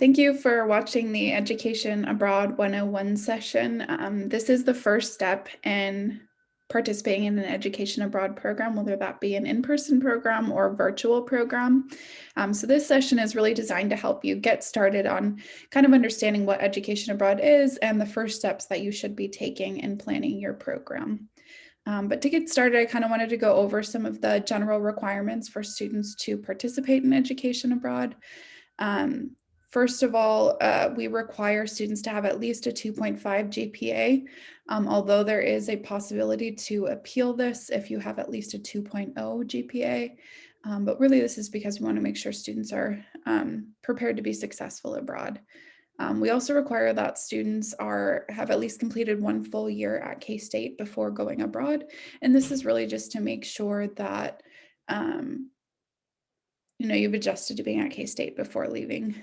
Thank you for watching the Education Abroad 101 session. This is the first step in participating in an education abroad program, whether that be an in-person program or virtual program. So this session is really designed to help you get started on kind of understanding what education abroad is and the first steps that you should be taking in planning your program. But to get started, I kind of wanted to go over some of the general requirements for students to participate in education abroad. First of all, we require students to have at least a 2.5 GPA, although there is a possibility to appeal this if you have at least a 2.0 GPA. But really, this is because we want to make sure students are prepared to be successful abroad. We also require that students have at least completed one full year at K-State before going abroad. And this is really just to make sure that you've adjusted to being at K-State before leaving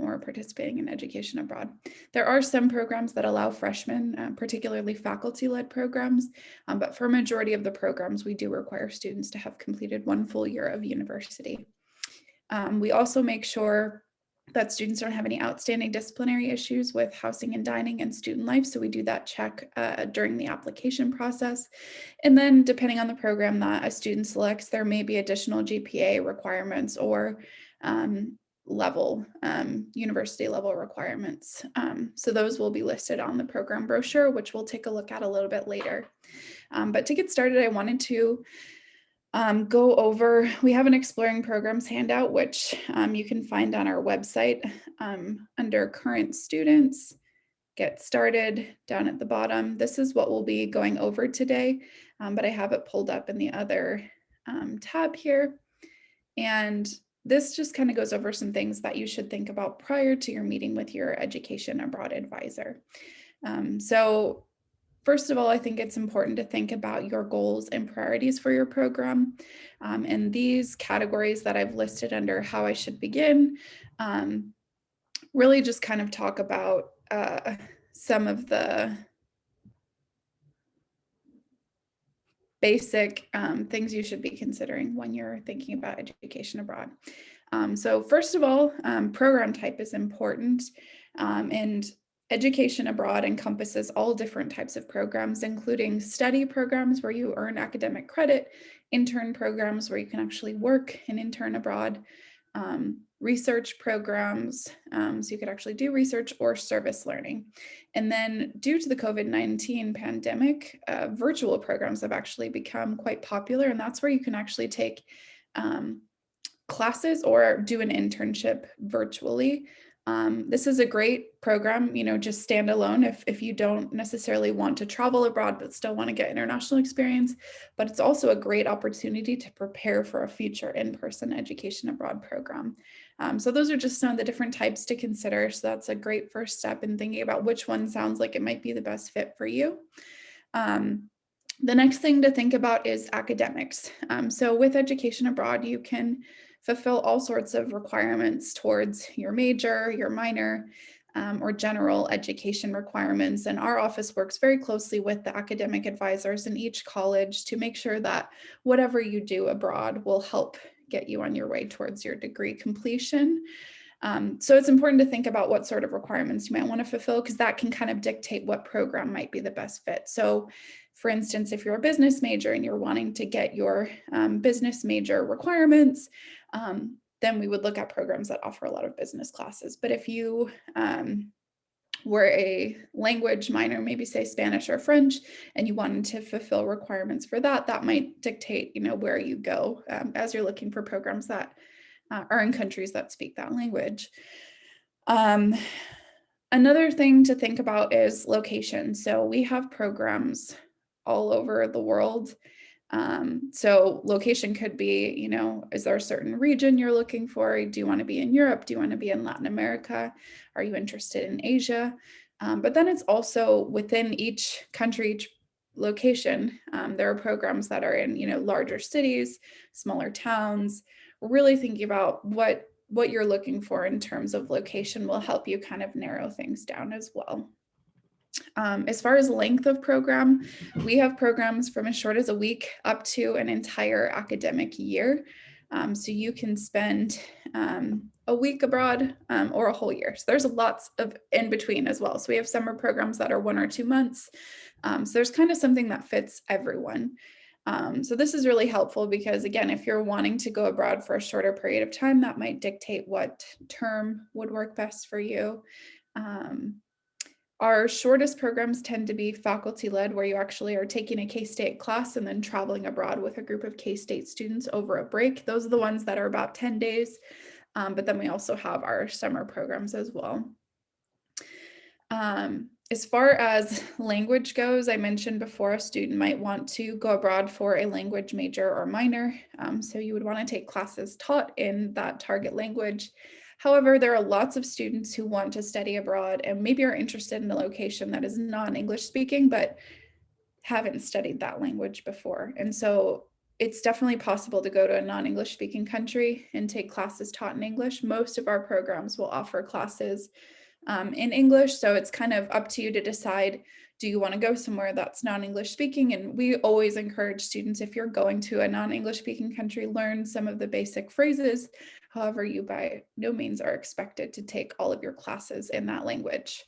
or participating in education abroad. There are some programs that allow freshmen, particularly faculty-led programs, but for a majority of the programs, we do require students to have completed one full year of university. We also make sure that students don't have any outstanding disciplinary issues with housing and dining and student life. So we do that check during the application process. And then depending on the program that a student selects, there may be additional GPA requirements or university level requirements. So those will be listed on the program brochure, which we'll take a look at a little bit later. But to get started, I wanted to go over, we have an Exploring Programs handout, which you can find on our website under Current Students, Get Started down at the bottom. This is what we'll be going over today, but I have it pulled up in the other tab here. And this just kind of goes over some things that you should think about prior to your meeting with your education abroad advisor. So first of all, I think it's important to think about your goals and priorities for your program. And these categories that I've listed under how I should begin really just kind of talk about some of the basic things you should be considering when you're thinking about education abroad. So first of all, program type is important. And education abroad encompasses all different types of programs, including study programs where you earn academic credit, intern programs where you can actually work and intern abroad, research programs, so you could actually do research, or service learning. And then due to the COVID-19 pandemic, virtual programs have actually become quite popular, and that's where you can actually take classes or do an internship virtually. This is a great program, just standalone if you don't necessarily want to travel abroad but still want to get international experience, but it's also a great opportunity to prepare for a future in-person education abroad program. So those are just some of the different types to consider. So that's a great first step in thinking about which one sounds like it might be the best fit for you. The next thing to think about is academics. So with education abroad, you can fulfill all sorts of requirements towards your major, your minor, or general education requirements. And our office works very closely with the academic advisors in each college to make sure that whatever you do abroad will help get you on your way towards your degree completion. So it's important to think about what sort of requirements you might want to fulfill, because that can kind of dictate what program might be the best fit. So for instance, if you're a business major and you're wanting to get your business major requirements, then we would look at programs that offer a lot of business classes. But if you were a language minor, maybe say Spanish or French, and you wanted to fulfill requirements for that, that might dictate, where you go as you're looking for programs that are in countries that speak that language. Another thing to think about is location. So we have programs all over the world. So location could be, is there a certain region you're looking for? Do you want to be in Europe? Do you want to be in Latin America? Are you interested in Asia? But then it's also within each country, each location. There are programs that are in, larger cities, smaller towns. We're really thinking about what you're looking for in terms of location will help you kind of narrow things down as well. As far as length of program, we have programs from as short as a week up to an entire academic year. So you can spend a week abroad, or a whole year. So there's lots of in between as well. So we have summer programs that are 1 or 2 months. So there's kind of something that fits everyone. So this is really helpful because, again, if you're wanting to go abroad for a shorter period of time, that might dictate what term would work best for you. Our shortest programs tend to be faculty-led, where you actually are taking a K-State class and then traveling abroad with a group of K-State students over a break. Those are the ones that are about 10 days, but then we also have our summer programs as well. As far as language goes, I mentioned before a student might want to go abroad for a language major or minor. So you would want to take classes taught in that target language. However, there are lots of students who want to study abroad and maybe are interested in a location that is non-English speaking, but haven't studied that language before. And so it's definitely possible to go to a non-English speaking country and take classes taught in English. Most of our programs will offer classes in English. So it's kind of up to you to decide, do you want to go somewhere that's non-English speaking? And we always encourage students, if you're going to a non-English speaking country, learn some of the basic phrases. However, you by no means are expected to take all of your classes in that language.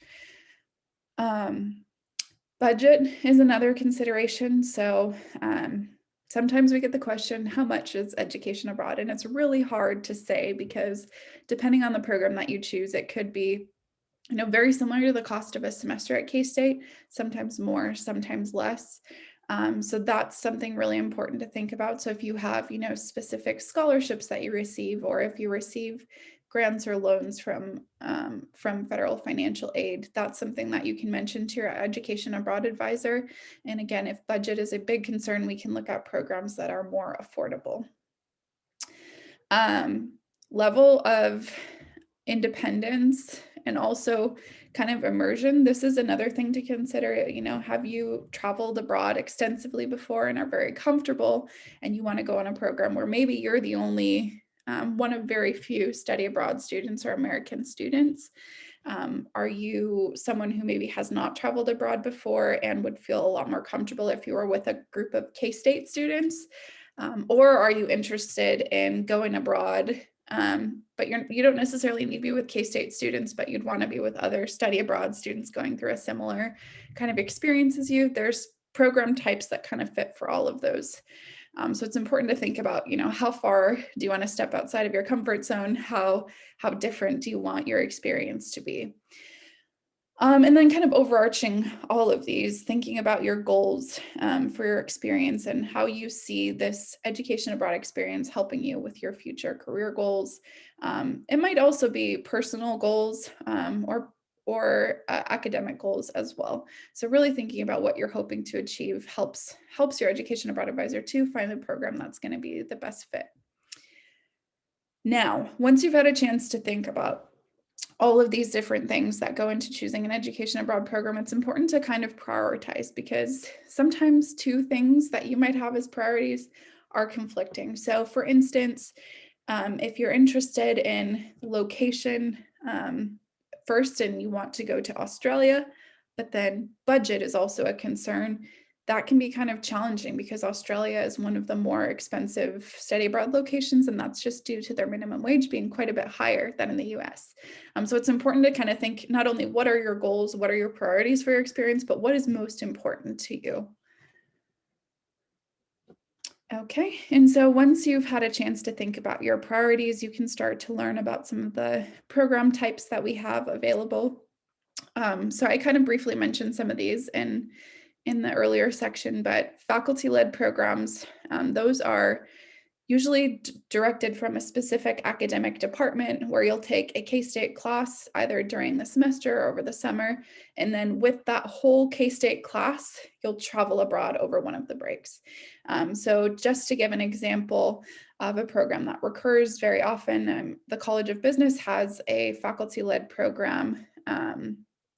Budget is another consideration. So sometimes we get the question, how much is education abroad? And it's really hard to say because depending on the program that you choose, it could be very similar to the cost of a semester at K-State, sometimes more, sometimes less. So that's something really important to think about. So if you have, specific scholarships that you receive, or if you receive grants or loans from federal financial aid, that's something that you can mention to your education abroad advisor. And again, if budget is a big concern, we can look at programs that are more affordable. Level of independence and also kind of immersion. This is another thing to consider. Have you traveled abroad extensively before and are very comfortable, and you want to go on a program where maybe you're the only one of very few study abroad students or American students? Are you someone who maybe has not traveled abroad before and would feel a lot more comfortable if you were with a group of K-State students? Or are you interested in going abroad, but you don't necessarily need to be with K-State students, but you'd want to be with other study abroad students going through a similar kind of experience as you? There's program types that kind of fit for all of those. So it's important to think about, how far do you want to step outside of your comfort zone? How different do you want your experience to be? And then kind of overarching all of these, thinking about your goals for your experience and how you see this education abroad experience helping you with your future career goals. It might also be personal goals or academic goals as well. So really thinking about what you're hoping to achieve helps your education abroad advisor to find the program that's going to be the best fit. Now, once you've had a chance to think about all of these different things that go into choosing an education abroad program, it's important to kind of prioritize, because sometimes two things that you might have as priorities are conflicting. So for instance, if you're interested in location first and you want to go to Australia, but then budget is also a concern, that can be kind of challenging because Australia is one of the more expensive study abroad locations, and that's just due to their minimum wage being quite a bit higher than in the US. So it's important to kind of think not only what are your goals, what are your priorities for your experience, but what is most important to you. Okay, and so once you've had a chance to think about your priorities, you can start to learn about some of the program types that we have available. So I kind of briefly mentioned some of these in the earlier section, but faculty-led programs, those are usually directed from a specific academic department where you'll take a K-State class either during the semester or over the summer. And then with that whole K-State class, you'll travel abroad over one of the breaks. So just to give an example of a program that recurs very often, the College of Business has a faculty-led program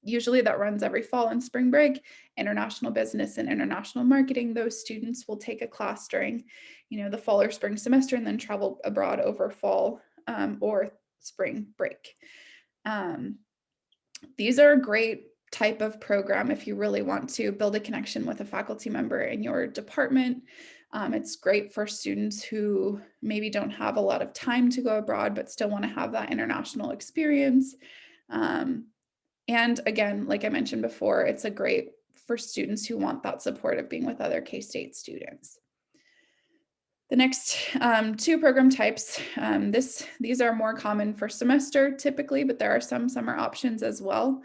usually that runs every fall and spring break, international business and international marketing. Those students will take a class during, the fall or spring semester and then travel abroad over fall or spring break. These are a great type of program if you really want to build a connection with a faculty member in your department. It's great for students who maybe don't have a lot of time to go abroad, but still want to have that international experience. And again, like I mentioned before, it's a great for students who want that support of being with other K-State students. The next two program types, these are more common for semester typically, but there are some summer options as well.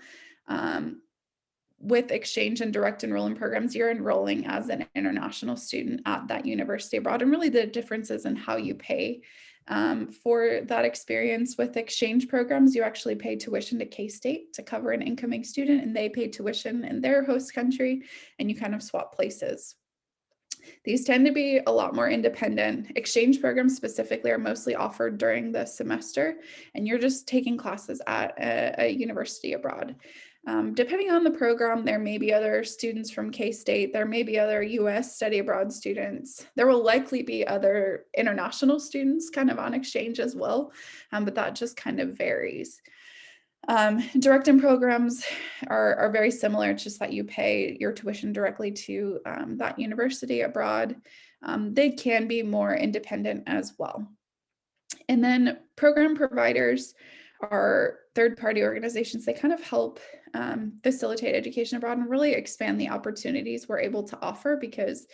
With exchange and direct enrollment programs, you're enrolling as an international student at that university abroad, and really the differences in how you pay for that experience. With exchange programs, you actually pay tuition to K-State to cover an incoming student, and they pay tuition in their host country, and you kind of swap places. These tend to be a lot more independent. Exchange programs specifically are mostly offered during the semester, and you're just taking classes at a university abroad. Depending on the program, there may be other students from K-State, there may be other US study abroad students. There will likely be other international students kind of on exchange as well, but that just kind of varies. Direct in programs are very similar. It's just that you pay your tuition directly to that university abroad. They can be more independent as well. And then program providers are third-party organizations. They kind of help facilitate education abroad and really expand the opportunities we're able to offer, because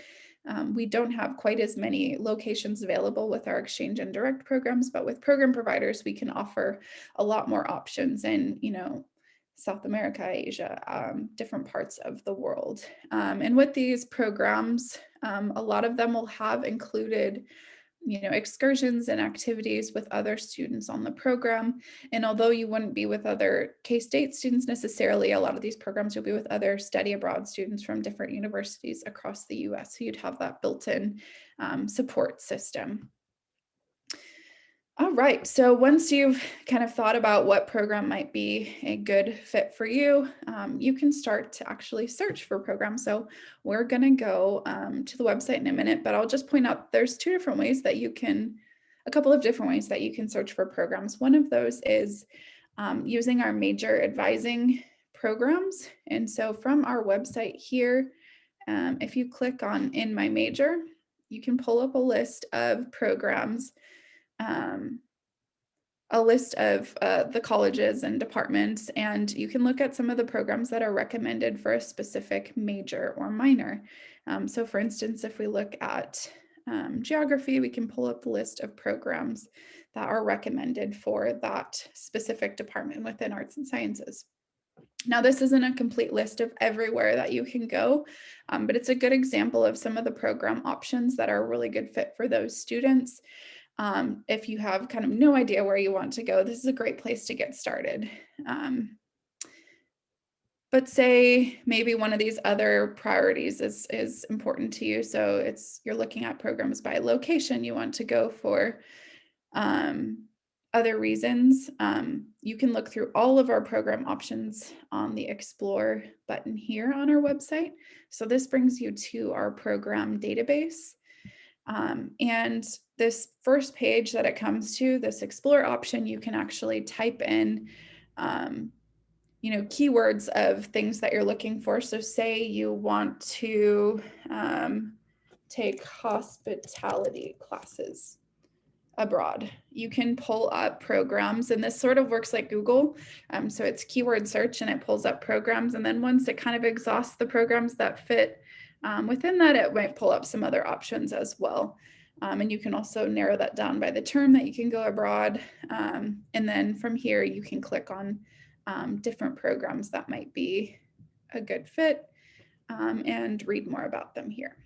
we don't have quite as many locations available with our exchange and direct programs, but with program providers, we can offer a lot more options in, South America, Asia, different parts of the world. And with these programs, a lot of them will have included excursions and activities with other students on the program. And although you wouldn't be with other K-State students necessarily, a lot of these programs you'll be with other study abroad students from different universities across the US. So you'd have that built-in support system. All right, so once you've kind of thought about what program might be a good fit for you, you can start to actually search for programs. So we're gonna go to the website in a minute, but I'll just point out there's a couple of different ways that you can search for programs. One of those is using our major advising programs. And so from our website here, if you click on In My Major, you can pull up a list of programs, a list of the colleges and departments, and you can look at some of the programs that are recommended for a specific major or minor. So for instance, if we look at geography, we can pull up the list of programs that are recommended for that specific department within arts and sciences. Now, this isn't a complete list of everywhere that you can go, but it's a good example of some of the program options that are a really good fit for those students. If you have kind of no idea where you want to go, this is a great place to get started. But say maybe one of these other priorities is important to you. So you're looking at programs by location. You want to go for other reasons. You can look through all of our program options on the Explore button here on our website. So this brings you to our program database. And this first page that it comes to, this Explore option, you can actually type in keywords of things that you're looking for. So say you want to take hospitality classes abroad. You can pull up programs, and this sort of works like Google. So it's keyword search and it pulls up programs. And then once it kind of exhausts the programs that fit within that, it might pull up some other options as well. And you can also narrow that down by the term that you can go abroad. And then from here, you can click on different programs that might be a good fit and read more about them here.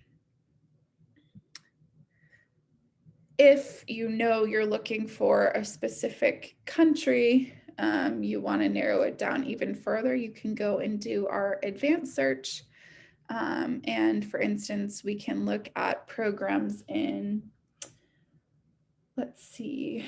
If you're looking for a specific country, you want to narrow it down even further, you can go and do our advanced search. And for instance, we can look at programs in, let's see,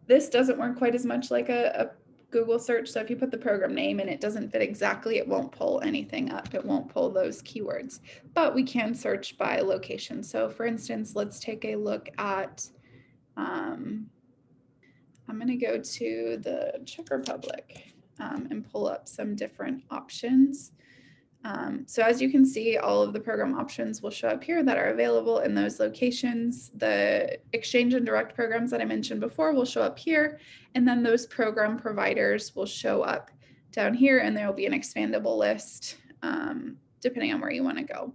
this doesn't work quite as much like a Google search. So if you put the program name and it doesn't fit exactly, it won't pull anything up. It won't pull those keywords, but we can search by location. So for instance, let's take a look at, I'm going to go to the Czech Republic and pull up some different options. So as you can see, all of the program options will show up here that are available in those locations. The exchange and direct programs that I mentioned before will show up here, and then those program providers will show up down here, and there will be an expandable list depending on where you want to go.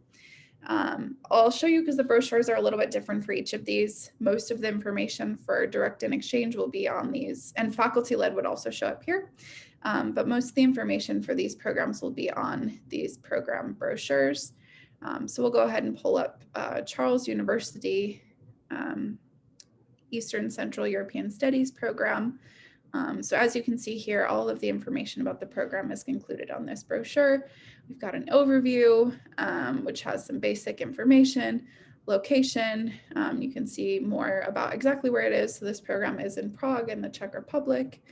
I'll show you because the brochures are a little bit different for each of these. Most of the information for direct and exchange will be on these, and faculty-led would also show up here. But most of the information for these programs will be on these program brochures. So we'll go ahead and pull up Charles University Eastern Central European Studies program. So as you can see here, all of the information about the program is included on this brochure. We've got an overview, which has some basic information, location. You can see more about exactly where it is. So this program is in Prague in the Czech Republic.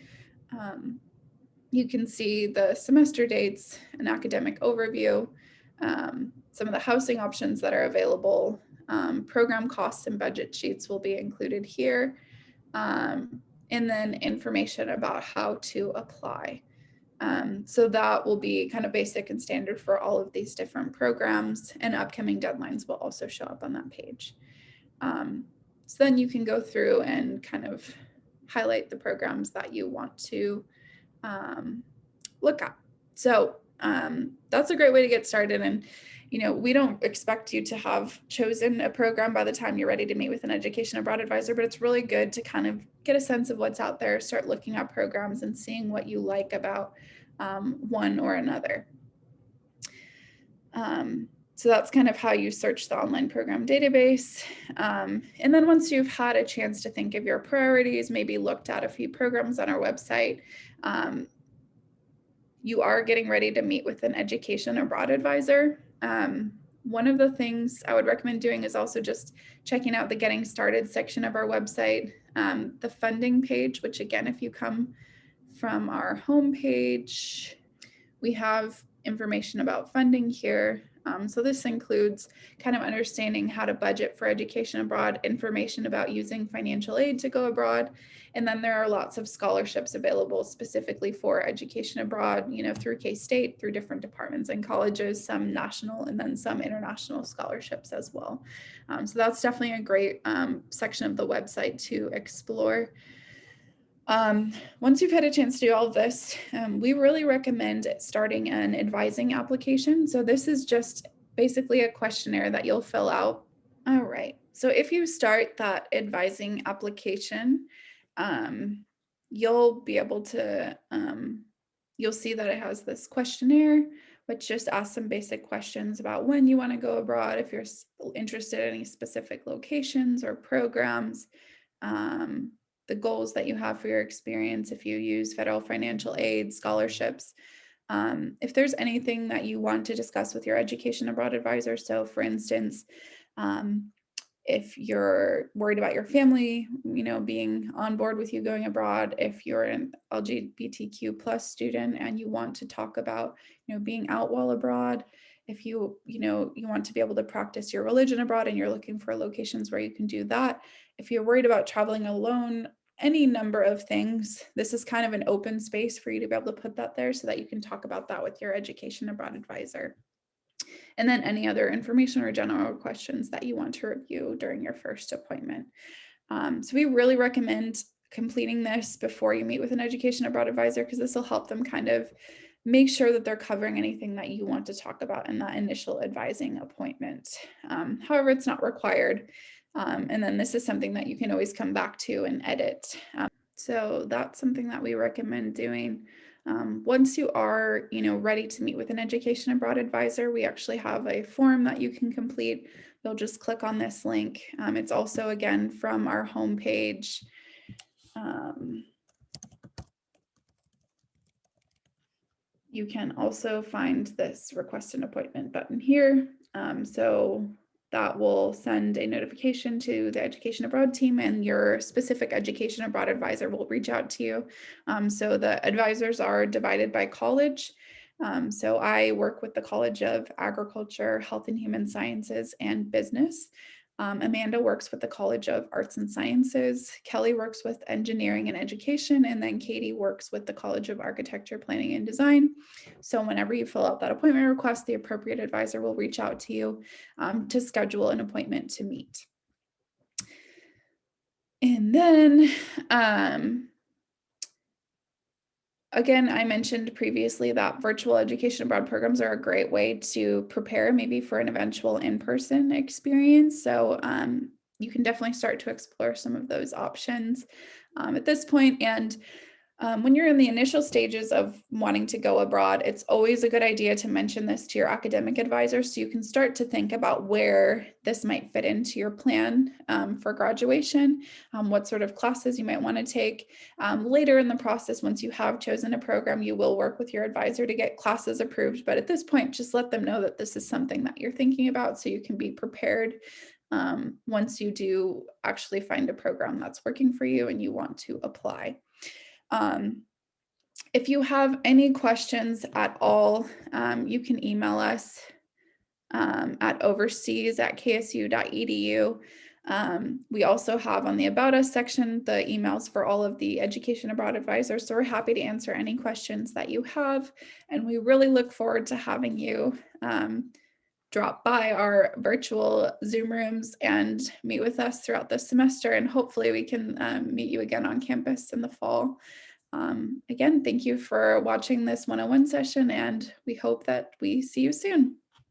You can see the semester dates, an academic overview, some of the housing options that are available. Program costs and budget sheets will be included here. And then information about how to apply. So that will be kind of basic and standard for all of these different programs, and upcoming deadlines will also show up on that page. So then you can go through and kind of highlight the programs that you want to look at. So that's a great way to get started. And we don't expect you to have chosen a program by the time you're ready to meet with an education abroad advisor, but it's really good to kind of get a sense of what's out there, start looking at programs and seeing what you like about one or another. So that's kind of how you search the online program database. And then once you've had a chance to think of your priorities, maybe looked at a few programs on our website, you are getting ready to meet with an education abroad advisor. One of the things I would recommend doing is also just checking out the Getting Started section of our website, the funding page, which again, if you come from our homepage, we have information about funding here. So this includes kind of understanding how to budget for education abroad, information about using financial aid to go abroad. And then there are lots of scholarships available specifically for education abroad, through K-State, through different departments and colleges, some national and then some international scholarships as well. So that's definitely a great section of the website to explore. Once you've had a chance to do all of this, we really recommend starting an advising application. So this is just basically a questionnaire that you'll fill out. All right. So if you start that advising application, you'll be able to, you'll see that it has this questionnaire, which just asks some basic questions about when you want to go abroad, if you're interested in any specific locations or programs, the goals that you have for your experience, if you use federal financial aid, scholarships, if there's anything that you want to discuss with your education abroad advisor. So for instance, if you're worried about your family, being on board with you going abroad, if you're an LGBTQ plus student and you want to talk about, being out while abroad, if you want to be able to practice your religion abroad and you're looking for locations where you can do that, if you're worried about traveling alone, any number of things, this is kind of an open space for you to be able to put that there so that you can talk about that with your education abroad advisor. And then any other information or general questions that you want to review during your first appointment. So we really recommend completing this before you meet with an education abroad advisor, because this will help them kind of make sure that they're covering anything that you want to talk about in that initial advising appointment. However, it's not required. And then this is something that you can always come back to and edit. So that's something that we recommend doing. Once you are, ready to meet with an education abroad advisor, we actually have a form that you can complete. You'll just click on this link. It's also, again, from our homepage. You can also find this request an appointment button here. So that will send a notification to the education abroad team, and your specific education abroad advisor will reach out to you. So the advisors are divided by college. So I work with the College of Agriculture, Health and Human Sciences, and Business. Amanda works with the College of Arts and Sciences. Kelly works with engineering and education. And then Katie works with the College of Architecture, Planning and Design. So whenever you fill out that appointment request, the appropriate advisor will reach out to you to schedule an appointment to meet. And then, again, I mentioned previously that virtual education abroad programs are a great way to prepare maybe for an eventual in-person experience. So you can definitely start to explore some of those options at this point. And when you're in the initial stages of wanting to go abroad, it's always a good idea to mention this to your academic advisor so you can start to think about where this might fit into your plan for graduation, what sort of classes you might want to take. Later in the process, once you have chosen a program, you will work with your advisor to get classes approved. But at this point, just let them know that this is something that you're thinking about so you can be prepared once you do actually find a program that's working for you and you want to apply. If you have any questions at all, you can email us at overseas@ksu.edu. We also have on the About Us section the emails for all of the education abroad advisors. So we're happy to answer any questions that you have. And we really look forward to having you drop by our virtual Zoom rooms and meet with us throughout the semester. And hopefully we can meet you again on campus in the fall. Again, thank you for watching this 101 session, and we hope that we see you soon.